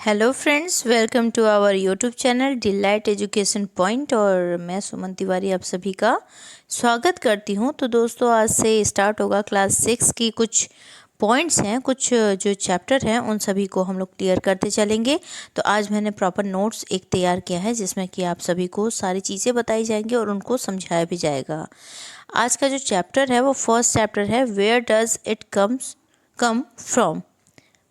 Hello friends, welcome to our YouTube channel delight education point. और मैं सुमन तिवारी आप सभी का स्वागत करती हूं। तो दोस्तों, आज से स्टार्ट होगा क्लास 6 की कुछ पॉइंट्स हैं, कुछ जो चैप्टर हैं उन सभी को हम लोग क्लियर करते चलेंगे। तो आज मैंने प्रॉपर नोट्स एक तैयार किया है जिसमें कि आप सभी को सारी चीज़ें बताई जाएंगी और उनको समझाया भी जाएगा। आज का जो चैप्टर है वो फर्स्ट चैप्टर है, where does it come from.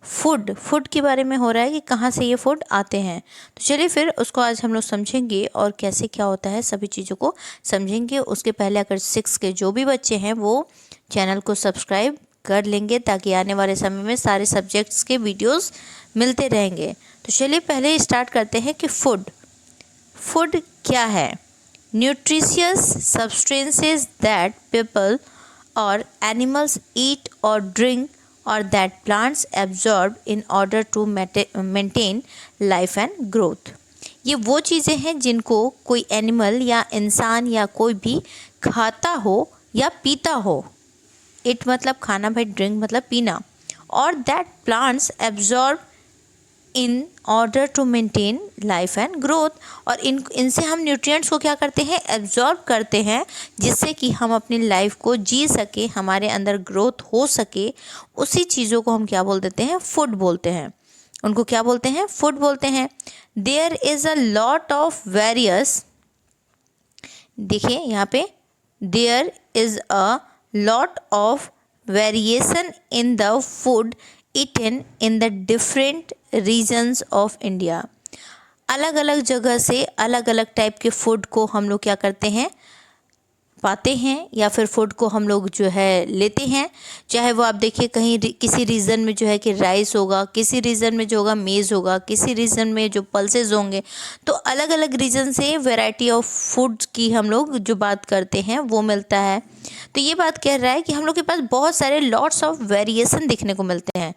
Food के बारे में हो रहा है कि कहाँ से ये फूड आते हैं। तो चलिए फिर उसको आज हम लोग समझेंगे और कैसे क्या होता है सभी चीज़ों को समझेंगे। उसके पहले अगर 6 के जो भी बच्चे हैं वो चैनल को सब्सक्राइब कर लेंगे ताकि आने वाले समय में सारे सब्जेक्ट्स के वीडियोस मिलते रहेंगे। तो चलिए पहले स्टार्ट करते हैं कि फूड क्या है। न्यूट्रिशियस सब्सटेंसेस दैट पीपल और एनिमल्स ईट और drink or that plants absorb in order to maintain life and growth। ये वो चीज़ें हैं जिनको कोई एनिमल या इंसान या कोई भी खाता हो या पीता हो। इट मतलब खाना, भाई ड्रिंक मतलब पीना। और that plants absorb in order to maintain life and growth. और इनसे हम न्यूट्रिएंट्स को क्या करते हैं, एब्जॉर्ब करते हैं, जिससे कि हम अपनी लाइफ को जी सके, हमारे अंदर ग्रोथ हो सके। उसी चीज़ों को हम क्या बोल देते हैं, फूड बोलते हैं। उनको क्या बोलते हैं, फूड बोलते हैं। There is a lot of various, देखिए यहाँ पे, there is a lot of variation in the food eaten in the different regions of India। अलग अलग जगह से अलग अलग टाइप के फूड को हम लोग क्या करते हैं, पाते हैं, या फिर फूड को हम लोग जो है लेते हैं। चाहे वो आप देखिए कहीं किसी रीजन में जो है कि राइस होगा, किसी रीजन में जो होगा मेज़ होगा, किसी रीजन में जो पल्सेस होंगे। तो अलग अलग रीजन से वैरायटी ऑफ फूड की हम लोग जो बात करते हैं वो मिलता है। तो ये बात कह रहा है कि हम लोग के पास बहुत सारे लॉट्स ऑफ वेरिएशन देखने को मिलते हैं।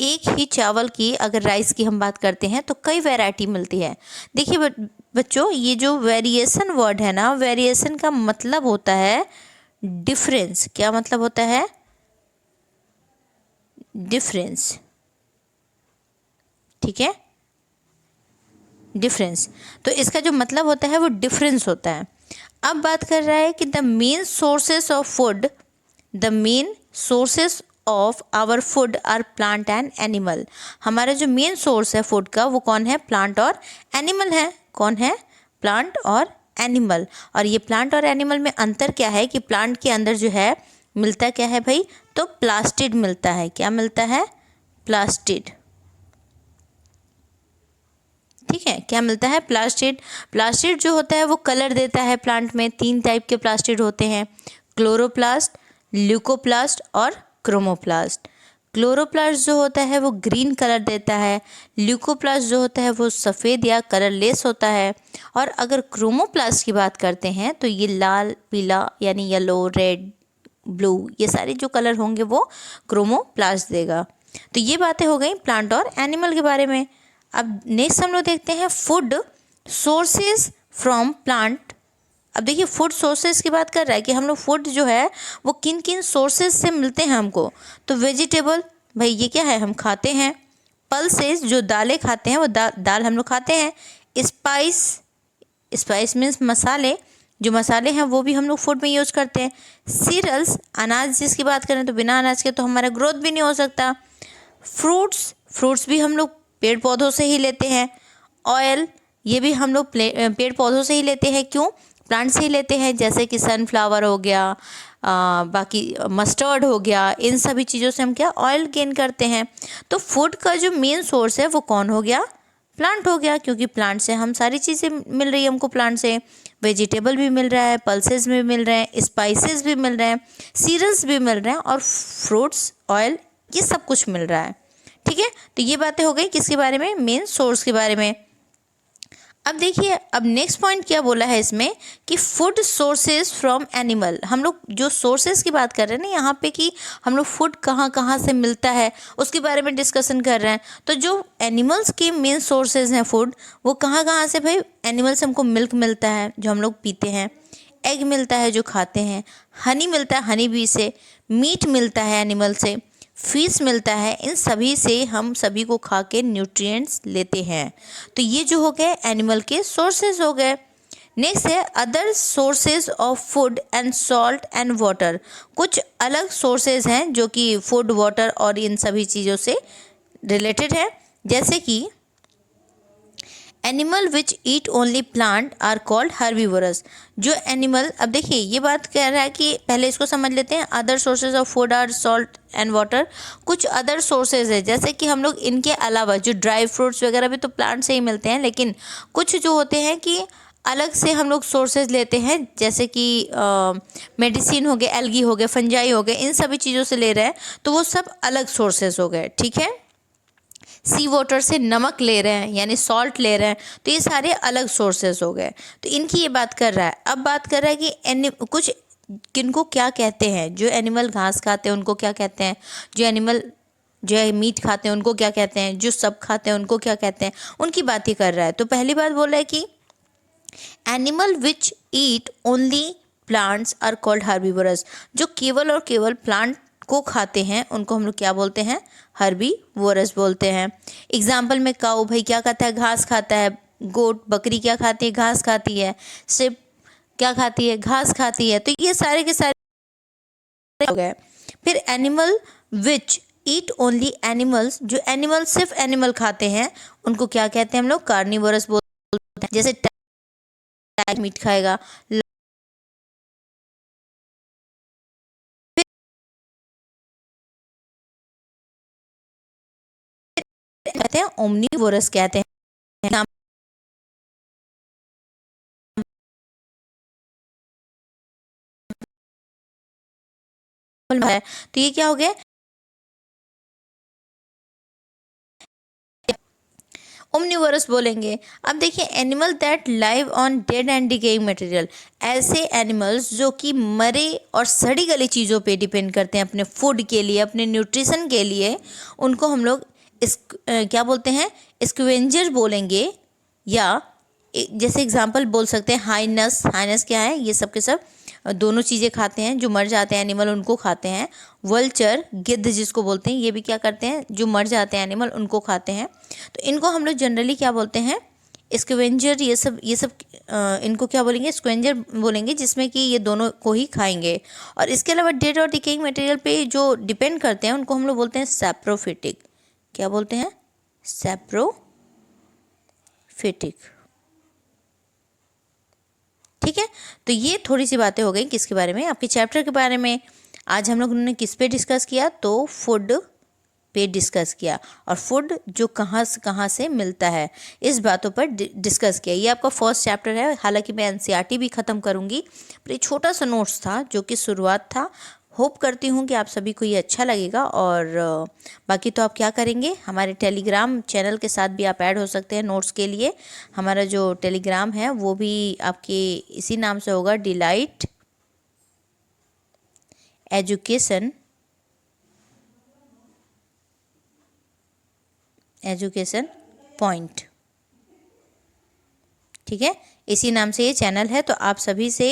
एक ही चावल की अगर राइस की हम बात करते हैं तो कई वैरायटी मिलती है। देखिए बच्चों, ये जो वेरिएशन वर्ड है ना, वेरिएशन का मतलब होता है डिफरेंस। क्या मतलब होता है, डिफरेंस। ठीक है, डिफरेंस। तो इसका जो मतलब होता है वो डिफरेंस होता है। अब बात कर रहा है कि the main sources of food, the main sources of our food are plant and animal. हमारा जो मेन सोर्स है फूड का वो कौन है, प्लांट और एनिमल है। कौन है, प्लांट और एनिमल। और ये प्लांट और एनिमल में अंतर क्या है कि प्लांट के अंदर जो है मिलता क्या है भाई, तो प्लास्टिड मिलता है। क्या मिलता है, प्लास्टिड। ठीक है, क्या मिलता है, प्लास्टिड। प्लास्टिड जो होता है वो कलर देता है प्लांट में। 3 टाइप के प्लास्टिड होते हैं, क्लोरोप्लास्ट, ल्यूकोप्लास्ट और क्रोमोप्लास्ट। क्लोरोप्लास्ट जो होता है वो ग्रीन कलर देता है, ल्यूकोप्लास्ट जो होता है वो सफ़ेद या कलरलेस होता है। और अगर क्रोमोप्लास्ट की बात करते हैं तो ये लाल, पीला यानी येलो, रेड, ब्लू, ये सारे जो कलर होंगे वो क्रोमोप्लास्ट देगा। तो ये बातें हो गई प्लांट और एनिमल के बारे में। अब नेक्स्ट हम लोग देखते हैं फूड सोर्सेज फ्रॉम प्लांट। अब देखिए फूड सोर्सेज की बात कर रहा है कि हम लोग फूड जो है वो किन किन सोर्सेज से मिलते हैं हमको। तो वेजिटेबल, भाई ये क्या है, हम खाते हैं। पल्सेस, जो दालें खाते हैं वो दाल हम लोग खाते हैं। स्पाइस, स्पाइस मीन्स मसाले, जो मसाले हैं वो भी हम लोग फूड में यूज़ करते हैं। सीरियल्स, अनाज जिसकी बात करें तो बिना अनाज के तो हमारा ग्रोथ भी नहीं हो सकता। फ्रूट्स, फ्रूट्स भी हम लोग पेड़ पौधों से ही लेते हैं। ऑयल, ये भी हम लोग पेड़ पौधों से ही लेते हैं। क्यों, प्लांट से ही लेते हैं, जैसे कि सनफ्लावर हो गया, बाकी मस्टर्ड हो गया, इन सभी चीज़ों से हम क्या ऑयल गेन करते हैं। तो फूड का जो मेन सोर्स है वो कौन हो गया, प्लांट हो गया, क्योंकि प्लांट से हम सारी चीज़ें मिल रही है हमको। प्लांट से वेजिटेबल भी मिल रहा है, पल्सेस भी मिल रहे हैं, स्पाइसेस भी मिल रहे हैं, सीरियल्स भी मिल रहे हैं, और फ्रूट्स, ऑयल, ये सब कुछ मिल रहा है। ठीक है, तो ये बातें हो गई किसके बारे में, मेन सोर्स के बारे में। अब देखिए, अब नेक्स्ट पॉइंट क्या बोला है इसमें कि फूड सोर्सेज फ्रॉम एनिमल। हम लोग जो सोर्सेज की बात कर रहे हैं ना यहाँ पे, कि हम लोग फूड कहाँ कहाँ से मिलता है उसके बारे में डिस्कशन कर रहे हैं। तो जो एनिमल्स के मेन सोर्सेज हैं फूड, वो कहाँ कहाँ से, भाई एनिमल से हमको मिल्क मिलता है जो हम लोग पीते हैं, एग मिलता है जो खाते हैं, हनी मिलता है हनी बी से, मीट मिलता है एनिमल से, फीस मिलता है, इन सभी से हम सभी को खा के न्यूट्रिएंट्स लेते हैं। तो ये जो हो गए एनिमल के सोर्सेज हो गए। नेक्स्ट है other sources of food and salt and water. कुछ अलग सोर्सेज हैं जो कि फूड, वाटर और इन सभी चीज़ों से रिलेटेड है। जैसे कि animal which eat only plant are called herbivorous. जो एनिमल, अब देखिए ये बात कह रहा है कि पहले इसको समझ लेते हैं। Other sources of food are salt and water. कुछ अदर सोर्सेज है जैसे कि हम लोग इनके अलावा जो ड्राई फ्रूट्स वगैरह भी तो प्लांट से ही मिलते हैं, लेकिन कुछ जो होते हैं कि अलग से हम लोग सोर्सेज लेते हैं, जैसे कि मेडिसिन हो गए, एल्गी हो गए, फंजाई हो गए, इन सभी चीज़ों से ले रहे हैं तो वो सब अलग सोर्सेज हो गए। ठीक है, सी वाटर से नमक ले रहे हैं यानी सॉल्ट ले रहे हैं, तो ये सारे अलग सोर्सेज हो गए। तो इनकी ये बात कर रहा है। अब बात कर रहा है कि कुछ किनको क्या कहते हैं। जो एनिमल घास खाते हैं उनको क्या कहते हैं, जो एनिमल जो है मीट खाते हैं उनको क्या कहते हैं, जो सब खाते हैं उनको क्या कहते हैं, उनकी बात ही कर रहा है। तो पहली बात बोल रहा है कि animal which eat only plants are called herbivorous. जो केवल और केवल प्लांट को खाते हैं उनको हम लोग क्या बोलते हैं, हर्बीवोरस बोलते हैं। एग्जाम्पल में काऊ भाई क्या खाता है, घास खाता है। गोट, बकरी क्या खाती है, घास खाती है। शिप क्या खाती है, घास खाती है। तो ये सारे के सारे हो गए। फिर animal which eat only animals, जो एनिमल सिर्फ एनिमल खाते हैं उनको क्या कहते हैं हम लोग, कार्निवोरस बोलते हैं। जैसे मीट खाएगा, कहते हैं ओमनीवोरस कहते हैं। है तो ये क्या हो गया, ओमनीवोरस बोलेंगे। अब देखिए animal that live on dead and decaying material. ऐसे एनिमल्स जो कि मरे और सड़ी गली चीज़ों पे डिपेंड करते हैं अपने फूड के लिए, अपने न्यूट्रिशन के लिए, उनको हम लोग क्या बोलते हैं, स्क्वेंजर बोलेंगे। या जैसे एग्जांपल बोल सकते हैं हाइनस। हाइनस क्या है, ये सब के सब दोनों चीज़ें खाते हैं। जो मर जाते हैं एनिमल उनको खाते हैं। वल्चर, गिद्ध जिसको बोलते हैं, ये भी क्या करते हैं, जो मर जाते हैं एनिमल उनको खाते हैं। तो इनको हम लोग जनरली क्या बोलते हैं, स्क्वेंजर। ये सब इनको क्या बोलेंगे, स्क्वेंजर बोलेंगे, जिसमें कि ये दोनों को ही खाएंगे। और इसके अलावा डेड और डिकेइंग मटेरियल पे जो डिपेंड करते हैं उनको हम लोग बोलते हैं सैप्रोफिटिक। क्या बोलते हैं, सैप्रोफिटिक। ठीक है, तो ये थोड़ी सी बातें हो गई किसके बारे में, आपके चैप्टर के बारे में। आज हम लोगों ने किस पे डिस्कस किया, तो फूड पे डिस्कस किया, और फूड जो कहाँ से मिलता है इस बातों पर डिस्कस किया। ये आपका फर्स्ट चैप्टर है। हालांकि मैं एनसीईआरटी भी ख़त्म करूँगी, पर ये छोटा सा नोट्स था जो कि शुरुआत था। होप करती हूँ कि आप सभी को ये अच्छा लगेगा। और बाकी तो आप क्या करेंगे, हमारे टेलीग्राम चैनल के साथ भी आप ऐड हो सकते हैं नोट्स के लिए। हमारा जो टेलीग्राम है वो भी आपके इसी नाम से होगा, डिलाइट एजुकेशन पॉइंट। ठीक है, इसी नाम से ये चैनल है। तो आप सभी से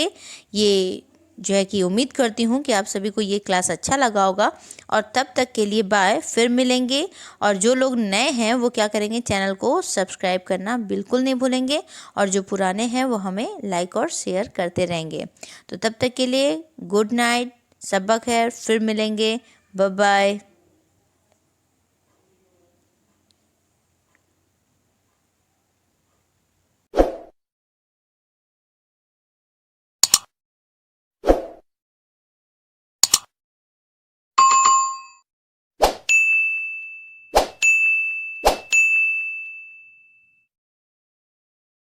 ये जो है कि उम्मीद करती हूँ कि आप सभी को ये क्लास अच्छा लगा होगा। और तब तक के लिए बाय, फिर मिलेंगे। और जो लोग नए हैं वो क्या करेंगे, चैनल को सब्सक्राइब करना बिल्कुल नहीं भूलेंगे। और जो पुराने हैं वो हमें लाइक और शेयर करते रहेंगे। तो तब तक के लिए गुड नाइट, शब ब खैर, फिर मिलेंगे, बाय बाय।